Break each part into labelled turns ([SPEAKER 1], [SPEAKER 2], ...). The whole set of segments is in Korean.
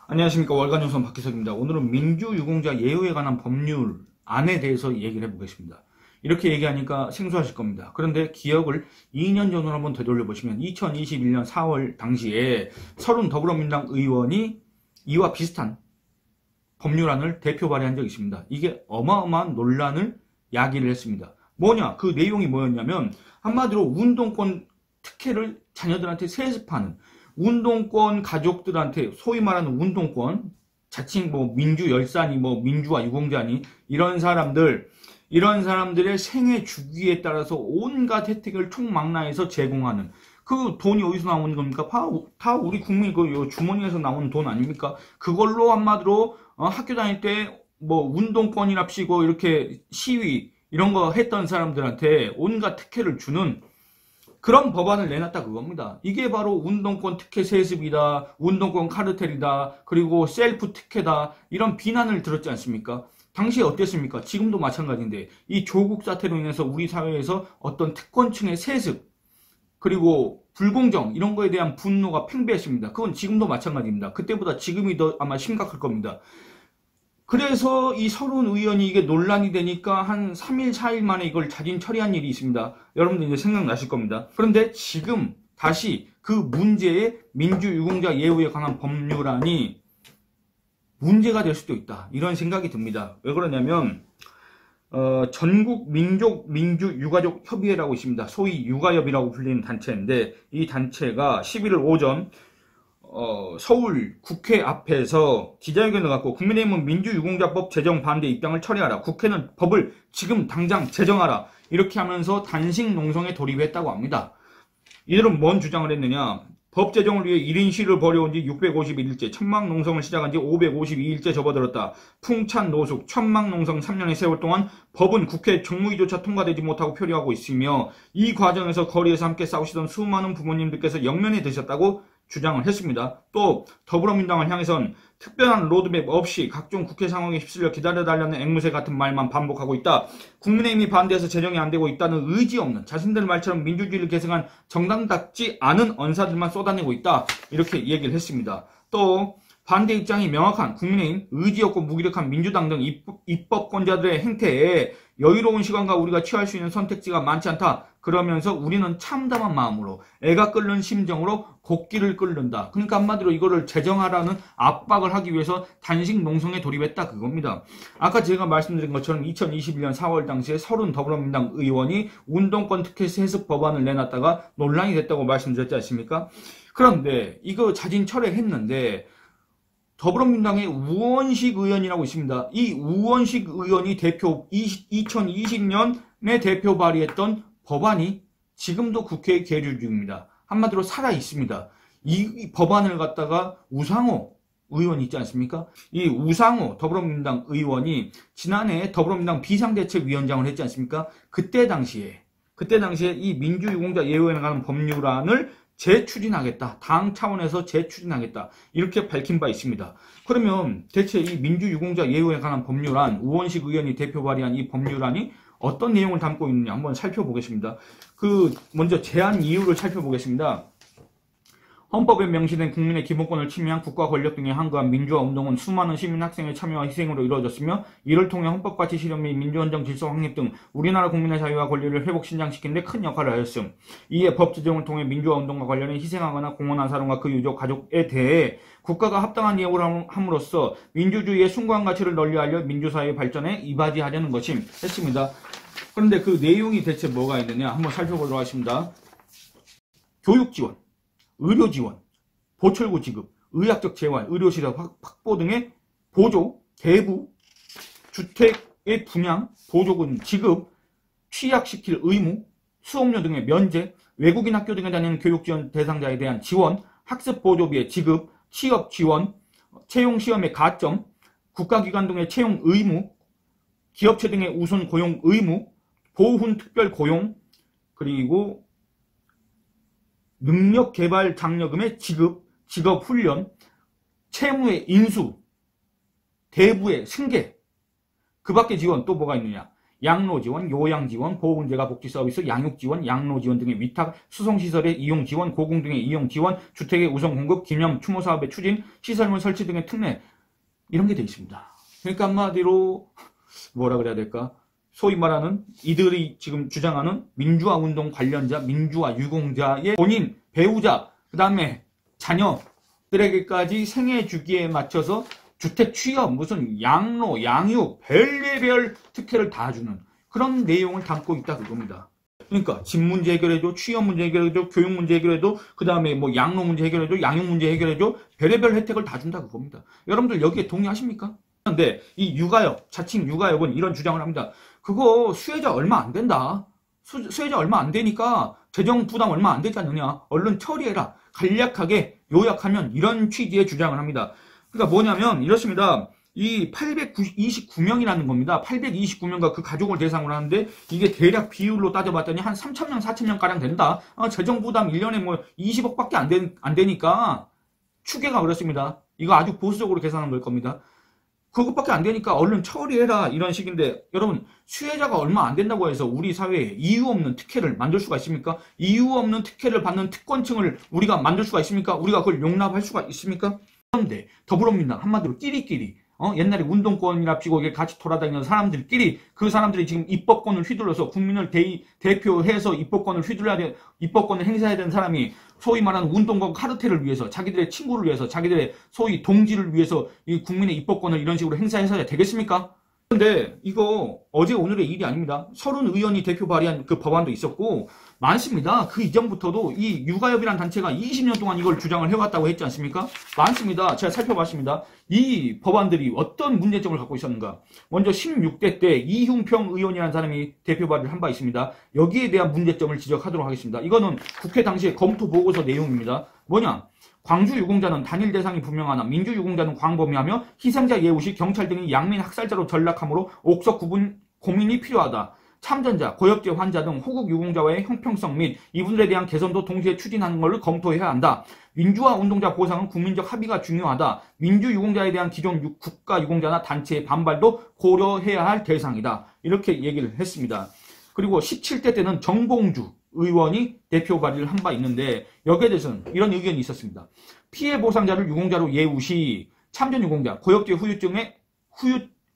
[SPEAKER 1] 안녕하십니까. 월간조선 박희석입니다. 오늘은 민주유공자 예우에 관한 법률안에 대해서 얘기를 해보겠습니다. 이렇게 얘기하니까 생소하실 겁니다. 그런데 기억을 2년 전으로 한번 되돌려 보시면 2021년 4월 당시에 30 더불어민주당 의원이 이와 비슷한 법률안을 대표 발의한 적이 있습니다. 이게 어마어마한 논란을 야기를 했습니다. 뭐냐? 그 내용이 뭐였냐면 한마디로 운동권 특혜를 자녀들한테 세습하는, 운동권 가족들한테 소위 말하는 운동권, 자칭 민주 열사니 민주화 유공자니 이런 사람들의 생애 주기에 따라서 온갖 혜택을 총망라해서 제공하는, 그 돈이 어디서 나오는 겁니까? 다 우리 국민 그 주머니에서 나오는 돈 아닙니까? 그걸로 한마디로 학교 다닐 때 운동권이랍시고 이렇게 시위 이런 거 했던 사람들한테 온갖 특혜를 주는 그런 법안을 내놨다 그겁니다. 이게 바로 운동권 특혜 세습이다, 운동권 카르텔이다, 그리고 셀프 특혜다, 이런 비난을 들었지 않습니까? 당시에 어땠습니까? 지금도 마찬가지인데 이 조국 사태로 인해서 우리 사회에서 어떤 특권층의 세습 그리고 불공정 이런 거에 대한 분노가 팽배했습니다. 그건 지금도 마찬가지입니다. 그때보다 지금이 더 아마 심각할 겁니다. 그래서 이 서른 의원이 이게 논란이 되니까 한 3일, 4일 만에 이걸 자진 처리한 일이 있습니다. 여러분들 이제 생각나실 겁니다. 그런데 지금 다시 그 문제의 민주유공자 예우에 관한 법률안이 문제가 될 수도 있다. 이런 생각이 듭니다. 왜 그러냐면 전국 민족 민주 유가족 협의회라고 있습니다. 소위 유가협이라고 불리는 단체인데 이 단체가 11월 오전 서울 국회 앞에서 기자회견을 갖고 국민의힘은 민주유공자법 제정 반대 입장을 처리하라. 국회는 법을 지금 당장 제정하라. 이렇게 하면서 단식 농성에 돌입했다고 합니다. 이들은 뭔 주장을 했느냐. 법 제정을 위해 1인 시위를 벌여온 지 651일째, 천막 농성을 시작한 지 552일째 접어들었다. 풍찬 노숙, 천막 농성 3년의 세월 동안 법은 국회 정무위조차 통과되지 못하고 표류하고 있으며 이 과정에서 거리에서 함께 싸우시던 수많은 부모님들께서 영면에 드셨다고 주장을 했습니다. 또 더불어민주당을 향해선 특별한 로드맵 없이 각종 국회 상황에 휩쓸려 기다려달라는 앵무새 같은 말만 반복하고 있다. 국민의힘이 반대해서 제정이 안 되고 있다는 의지 없는, 자신들 말처럼 민주주의를 계승한 정당답지 않은 언사들만 쏟아내고 있다. 이렇게 얘기를 했습니다. 또 반대 입장이 명확한 국민의힘, 의지 없고 무기력한 민주당 등 입법권자들의 행태에 여유로운 시간과 우리가 취할 수 있는 선택지가 많지 않다. 그러면서 우리는 참담한 마음으로, 애가 끓는 심정으로 곡기를 끓는다. 그러니까 한마디로 이거를 제정하라는 압박을 하기 위해서 단식 농성에 돌입했다 그겁니다. 아까 제가 말씀드린 것처럼 2021년 4월 당시에 30 더불어민주당 의원이 운동권 특혜 세습 법안을 내놨다가 논란이 됐다고 말씀드렸지 않습니까? 그런데 이거 자진 철회했는데 더불어민주당의 우원식 의원이라고 있습니다. 이 우원식 의원이 2020년에 대표 발의했던 법안이 지금도 국회에 계류 중입니다. 한마디로 살아 있습니다. 이 법안을 갖다가 우상호 의원 있지 않습니까? 이 우상호 더불어민주당 의원이 지난해 더불어민주당 비상대책위원장을 했지 않습니까? 그때 당시에 이 민주유공자 예우에 관한 법률안을 재추진하겠다. 당 차원에서 재추진하겠다. 이렇게 밝힌 바 있습니다. 그러면 대체 이 민주유공자 예우에 관한 법률안, 우원식 의원이 대표 발의한 이 법률안이 어떤 내용을 담고 있느냐 한번 살펴보겠습니다. 먼저 제안 이유를 살펴보겠습니다. 헌법에 명시된 국민의 기본권을 침해한 국가 권력 등의 항거한 민주화 운동은 수많은 시민 학생의 참여와 희생으로 이루어졌으며 이를 통해 헌법가치 실현 및 민주헌정 질서 확립 등 우리나라 국민의 자유와 권리를 회복 신장시키는 데 큰 역할을 하였음. 이에 법 제정을 통해 민주화 운동과 관련해 희생하거나 공헌한 사람과 그 유족, 가족에 대해 국가가 합당한 예우를 함으로써 민주주의의 숭고한 가치를 널리 알려 민주사회의 발전에 이바지하려는 것임 했습니다. 그런데 그 내용이 대체 뭐가 있느냐 한번 살펴보도록 하겠습니다. 교육지원, 의료지원, 보철구 지급, 의학적 재활, 의료시설 확보 등의 보조, 대부, 주택의 분양, 보조금 지급, 취약시킬 의무, 수업료 등의 면제, 외국인 학교 등에 다니는 교육지원 대상자에 대한 지원, 학습보조비의 지급, 취업지원, 채용시험의 가점, 국가기관 등의 채용 의무, 기업체 등의 우선 고용 의무, 보훈 특별 고용, 그리고 능력개발 장려금의 지급, 직업훈련, 채무의 인수, 대부의 승계, 그 밖의 지원 또 뭐가 있느냐. 양로지원, 요양지원, 보호문제가복지서비스, 양육지원, 양로지원 등의 위탁, 수송시설의 이용지원, 고궁 등의 이용지원, 주택의 우선공급, 기념, 추모사업의 추진, 시설물 설치 등의 특례 이런 게 돼 있습니다. 그러니까 한마디로 뭐라 그래야 될까? 소위 말하는 이들이 지금 주장하는 민주화 운동 관련자, 민주화 유공자의 본인, 배우자, 그 다음에 자녀들에게까지 생애 주기에 맞춰서 주택 취업, 무슨 양로, 양육, 별개별 특혜를 다 주는 그런 내용을 담고 있다 그겁니다. 그러니까 집 문제 해결해줘, 취업 문제 해결해줘, 교육 문제 해결해줘, 그 다음에 뭐 양로 문제 해결해줘, 양육 문제 해결해줘, 별의별 혜택을 다 준다 그겁니다. 여러분들 여기에 동의하십니까? 그런데 이 육아역, 자칭 육아역은 이런 주장을 합니다. 그거 수혜자 얼마 안 된다. 수혜자 얼마 안 되니까 재정 부담 얼마 안 되지 않느냐. 얼른 처리해라. 간략하게 요약하면 이런 취지의 주장을 합니다. 그러니까 뭐냐면 이렇습니다. 이 829명이라는 겁니다. 829명과 그 가족을 대상으로 하는데 이게 대략 비율로 따져봤더니 한 3,000명, 4,000명 가량 된다. 재정 부담 1년에 뭐 20억밖에 안 되니까 추계가 그렇습니다. 이거 아주 보수적으로 계산한 걸 겁니다. 그것밖에 안 되니까 얼른 처리해라 이런 식인데 여러분 수혜자가 얼마 안 된다고 해서 우리 사회에 이유 없는 특혜를 만들 수가 있습니까? 이유 없는 특혜를 받는 특권층을 우리가 만들 수가 있습니까? 우리가 그걸 용납할 수가 있습니까? 그런데 더불어민주당 한마디로 끼리끼리 옛날에 운동권이랍시고 이게 같이 돌아다니는 사람들끼리 그 사람들이 지금 입법권을 휘둘러서 국민을 대표해서 입법권을 행사해야 되는 사람이 소위 말하는 운동권 카르텔을 위해서 자기들의 친구를 위해서 자기들의 소위 동지를 위해서 이 국민의 입법권을 이런 식으로 행사해서야 되겠습니까? 그런데 이거 어제 오늘의 일이 아닙니다. 30의원이 대표 발의한 그 법안도 있었고 많습니다. 그 이전부터도 이 육아협이라는 단체가 20년 동안 이걸 주장을 해왔다고 했지 않습니까? 많습니다. 제가 살펴봤습니다. 이 법안들이 어떤 문제점을 갖고 있었는가. 먼저 16대 때 이흉평 의원이라는 사람이 대표 발의를 한 바 있습니다. 여기에 대한 문제점을 지적하도록 하겠습니다. 이거는 국회 당시의 검토 보고서 내용입니다. 뭐냐? 광주 유공자는 단일 대상이 분명하나 민주 유공자는 광범위하며 희생자 예우 시 경찰 등이 양민 학살자로 전락하므로 옥석 구분 고민이 필요하다. 참전자, 고엽제 환자 등 호국 유공자와의 형평성 및 이분들에 대한 개선도 동시에 추진하는 것을 검토해야 한다. 민주화 운동자 보상은 국민적 합의가 중요하다. 민주 유공자에 대한 기존 국가 유공자나 단체의 반발도 고려해야 할 대상이다. 이렇게 얘기를 했습니다. 그리고 17대 때는 정봉주 의원이 대표 발의를 한 바 있는데 여기에 대해서는 이런 의견이 있었습니다. 피해 보상자를 유공자로 예우 시 참전 유공자, 고엽제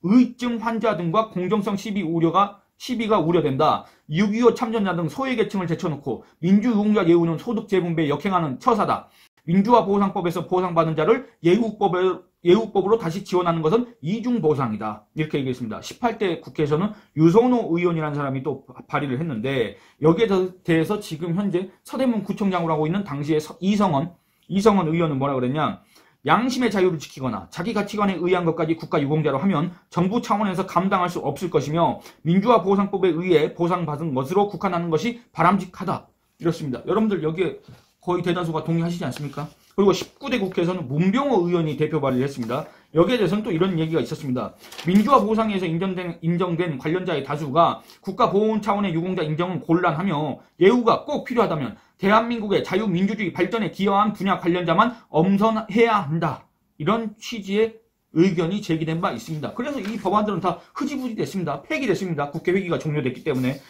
[SPEAKER 1] 후유증 환자 등과 공정성 시비가 우려된다. 6.25 참전자 등 소외계층을 제쳐놓고 민주유공자 예우는 소득 재분배에 역행하는 처사다. 민주화 보상법에서 보상받은 자를 예우법으로 다시 지원하는 것은 이중보상이다. 이렇게 얘기했습니다. 18대 국회에서는 유선호 의원이라는 사람이 또 발의를 했는데 여기에 대해서 지금 현재 서대문 구청장으로 하고 있는 당시의 이성원 의원은 뭐라 그랬냐. 양심의 자유를 지키거나 자기 가치관에 의한 것까지 국가 유공자로 하면 정부 차원에서 감당할 수 없을 것이며 민주화 보상법에 의해 보상받은 것으로 국한하는 것이 바람직하다. 이렇습니다. 여러분들 여기에 거의 대다수가 동의하시지 않습니까? 그리고 19대 국회에서는 문병호 의원이 대표 발의를 했습니다. 여기에 대해서는 또 이런 얘기가 있었습니다. 민주화 보상에서 인정된 관련자의 다수가 국가보훈 차원의 유공자 인정은 곤란하며 예우가 꼭 필요하다면 대한민국의 자유민주주의 발전에 기여한 분야 관련자만 엄선해야 한다. 이런 취지의 의견이 제기된 바 있습니다. 그래서 이 법안들은 다 흐지부지 됐습니다. 폐기됐습니다. 국회 회기가 종료됐기 때문에.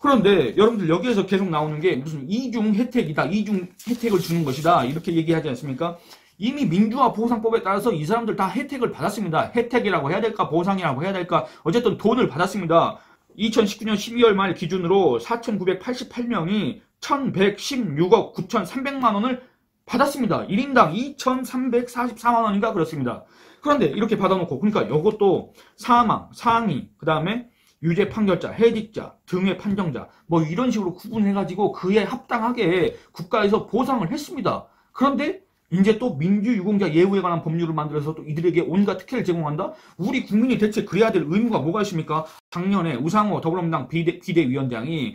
[SPEAKER 1] 그런데 여러분들 여기에서 계속 나오는 게 무슨 이중 혜택이다. 이중 혜택을 주는 것이다. 이렇게 얘기하지 않습니까? 이미 민주화 보상법에 따라서 이 사람들 다 혜택을 받았습니다. 혜택이라고 해야 될까? 보상이라고 해야 될까? 어쨌든 돈을 받았습니다. 2019년 12월 말 기준으로 4,988명이 1,116억 9,300만 원을 받았습니다. 1인당 2,344만 원인가 그렇습니다. 그런데 이렇게 받아놓고 그러니까 이것도 사망, 상위, 그 다음에 유죄 판결자, 해직자, 등의 판정자 뭐 이런 식으로 구분해가지고 그에 합당하게 국가에서 보상을 했습니다. 그런데 이제 또 민주유공자 예우에 관한 법률을 만들어서 또 이들에게 온갖 특혜를 제공한다? 우리 국민이 대체 그래야 될 의무가 뭐가 있습니까? 작년에 우상호 더불어민주당 비대위원장이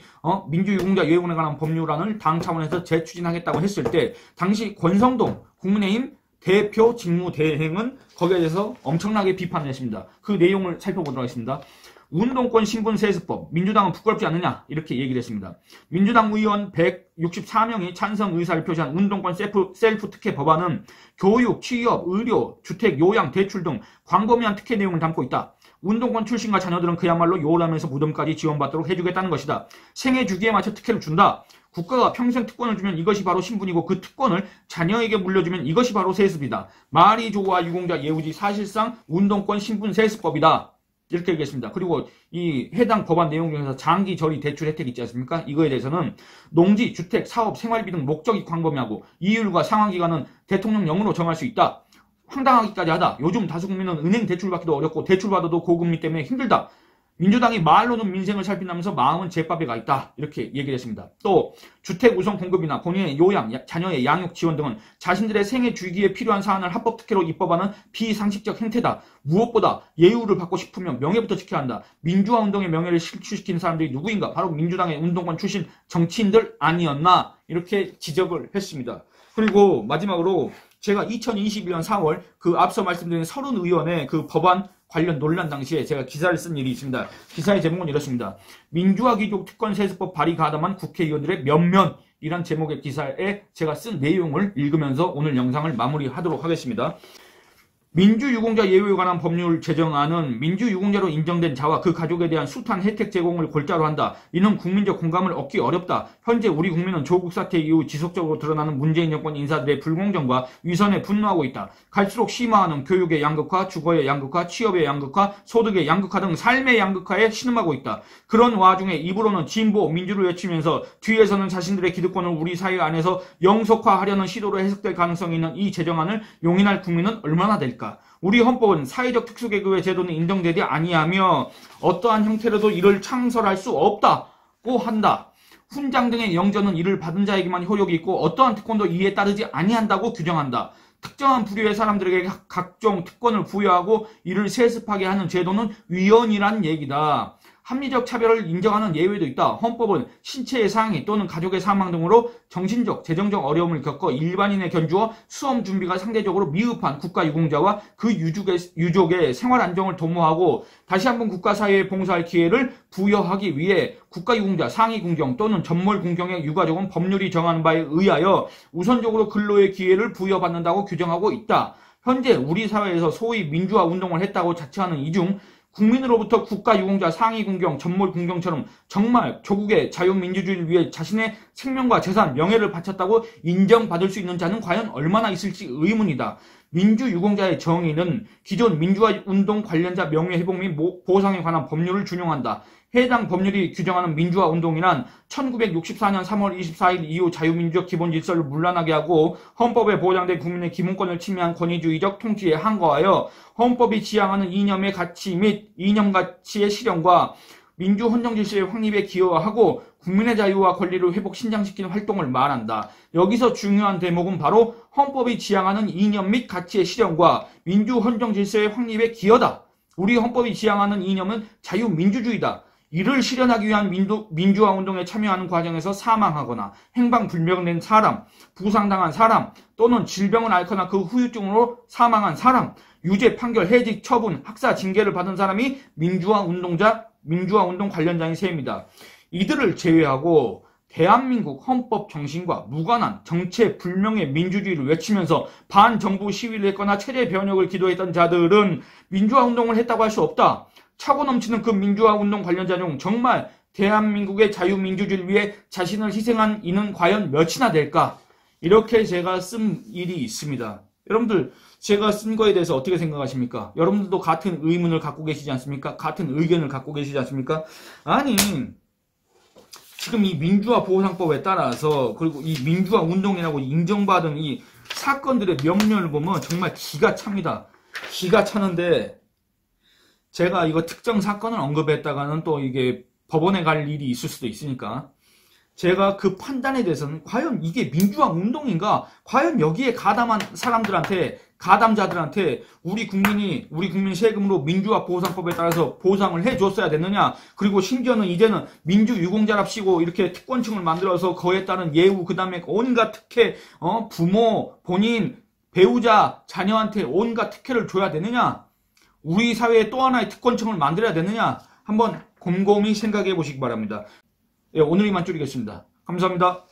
[SPEAKER 1] 민주유공자 예우에 관한 법률안을 당 차원에서 재추진하겠다고 했을 때 당시 권성동 국민의힘 대표 직무대행은 거기에 대해서 엄청나게 비판을 했습니다. 그 내용을 살펴보도록 하겠습니다. 운동권 신분 세습법, 민주당은 부끄럽지 않느냐 이렇게 얘기를 했습니다. 민주당 의원 164명이 찬성 의사를 표시한 운동권 셀프 특혜 법안은 교육, 취업, 의료, 주택, 요양, 대출 등 광범위한 특혜 내용을 담고 있다. 운동권 출신과 자녀들은 그야말로 요람에서 무덤까지 지원받도록 해주겠다는 것이다. 생애 주기에 맞춰 특혜를 준다. 국가가 평생 특권을 주면 이것이 바로 신분이고 그 특권을 자녀에게 물려주면 이것이 바로 세습이다. 말이 좋아 유공자 예우지 사실상 운동권 신분 세습법이다. 이렇게 얘기했습니다. 그리고 이 해당 법안 내용 중에서 장기 저리 대출 혜택 있지 않습니까? 이거에 대해서는 농지, 주택, 사업, 생활비 등 목적이 광범위하고 이율과 상환기간은 대통령령으로 정할 수 있다. 황당하기까지 하다. 요즘 다수 국민은 은행 대출받기도 어렵고 대출받아도 고금리 때문에 힘들다. 민주당이 말로는 민생을 살핀다면서 마음은 제밥에 가 있다. 이렇게 얘기를 했습니다. 또 주택 우선 공급이나 본인의 요양, 자녀의 양육 지원 등은 자신들의 생애 주기에 필요한 사안을 합법 특혜로 입법하는 비상식적 행태다. 무엇보다 예우를 받고 싶으면 명예부터 지켜야 한다. 민주화 운동의 명예를 실추시킨 사람들이 누구인가? 바로 민주당의 운동권 출신 정치인들 아니었나? 이렇게 지적을 했습니다. 그리고 마지막으로 제가 2021년 4월 그 앞서 말씀드린 30의원의 그 법안 관련 논란 당시에 제가 기사를 쓴 일이 있습니다. 기사의 제목은 이렇습니다. 민주화 귀족 특권 세습법 발의 가담한 국회의원들의 면면이란 제목의 기사에 제가 쓴 내용을 읽으면서 오늘 영상을 마무리하도록 하겠습니다. 민주유공자 예우에 관한 법률 제정안은 민주유공자로 인정된 자와 그 가족에 대한 숱한 혜택 제공을 골자로 한다. 이는 국민적 공감을 얻기 어렵다. 현재 우리 국민은 조국 사태 이후 지속적으로 드러나는 문재인 정권 인사들의 불공정과 위선에 분노하고 있다. 갈수록 심화하는 교육의 양극화, 주거의 양극화, 취업의 양극화, 소득의 양극화 등 삶의 양극화에 신음하고 있다. 그런 와중에 입으로는 진보, 민주를 외치면서 뒤에서는 자신들의 기득권을 우리 사회 안에서 영속화하려는 시도로 해석될 가능성이 있는 이 제정안을 용인할 국민은 얼마나 될까? 우리 헌법은 사회적 특수계급의 제도는 인정되지 아니하며 어떠한 형태로도 이를 창설할 수 없다고 한다. 훈장 등의 영전은 이를 받은 자에게만 효력이 있고 어떠한 특권도 이에 따르지 아니한다고 규정한다. 특정한 부류의 사람들에게 각종 특권을 부여하고 이를 세습하게 하는 제도는 위헌이란 얘기다. 합리적 차별을 인정하는 예외도 있다. 헌법은 신체의 상해 또는 가족의 사망 등으로 정신적, 재정적 어려움을 겪어 일반인의 견주어 수험 준비가 상대적으로 미흡한 국가유공자와 그 유족의 생활 안정을 도모하고 다시 한번 국가사회에 봉사할 기회를 부여하기 위해 국가유공자, 상위궁경 또는 전몰궁경의 유가족은 법률이 정하는 바에 의하여 우선적으로 근로의 기회를 부여받는다고 규정하고 있다. 현재 우리 사회에서 소위 민주화 운동을 했다고 자처하는 이중 국민으로부터 국가유공자, 상위궁경, 전몰궁경처럼 정말 조국의 자유민주주의를 위해 자신의 생명과 재산, 명예를 바쳤다고 인정받을 수 있는 자는 과연 얼마나 있을지 의문이다. 민주유공자의 정의는 기존 민주화운동 관련자 명예회복 및 보상에 관한 법률을 준용한다. 해당 법률이 규정하는 민주화운동이란 1964년 3월 24일 이후 자유민주적 기본질서를 문란하게 하고 헌법에 보장된 국민의 기본권을 침해한 권위주의적 통치에 항거하여 헌법이 지향하는 이념의 가치 및 이념가치의 실현과 민주헌정질서의 확립에 기여하고 국민의 자유와 권리를 회복 신장시키는 활동을 말한다. 여기서 중요한 대목은 바로 헌법이 지향하는 이념 및 가치의 실현과 민주헌정질서의 확립에 기여다. 우리 헌법이 지향하는 이념은 자유민주주의다. 이를 실현하기 위한 민주화 운동에 참여하는 과정에서 사망하거나 행방불명된 사람, 부상당한 사람 또는 질병을 앓거나 그 후유증으로 사망한 사람, 유죄 판결, 해직, 처분, 학사, 징계를 받은 사람이 민주화 운동 관련자인 셈입니다. 이들을 제외하고 대한민국 헌법 정신과 무관한 정체불명의 민주주의를 외치면서 반정부 시위를 했거나 체제 변혁을 기도했던 자들은 민주화 운동을 했다고 할 수 없다. 차고 넘치는 그 민주화 운동 관련자 중 정말 대한민국의 자유민주주의를 위해 자신을 희생한 이는 과연 몇이나 될까? 이렇게 제가 쓴 일이 있습니다. 여러분들 제가 쓴 거에 대해서 어떻게 생각하십니까? 여러분들도 같은 의문을 갖고 계시지 않습니까? 같은 의견을 갖고 계시지 않습니까? 아니 지금 이 민주화 보호상법에 따라서 그리고 이 민주화 운동이라고 인정받은 이 사건들의 면면을 보면 정말 기가 찹니다. 기가 차는데 제가 이거 특정 사건을 언급했다가는 또 이게 법원에 갈 일이 있을 수도 있으니까 제가 그 판단에 대해서는 과연 이게 민주화 운동인가? 과연 여기에 가담한 사람들한테, 가담자들한테 우리 국민 세금으로 민주화 보호상법에 따라서 보상을 해줬어야 됐느냐? 그리고 심지어는 이제는 민주유공자랍시고 이렇게 특권층을 만들어서 그에 따른 예우, 그 다음에 온갖 특혜, 부모, 본인, 배우자, 자녀한테 온갖 특혜를 줘야 되느냐? 우리 사회에 또 하나의 특권층을 만들어야 되느냐? 한번 곰곰이 생각해 보시기 바랍니다. 예, 오늘 이만 줄이겠습니다. 감사합니다.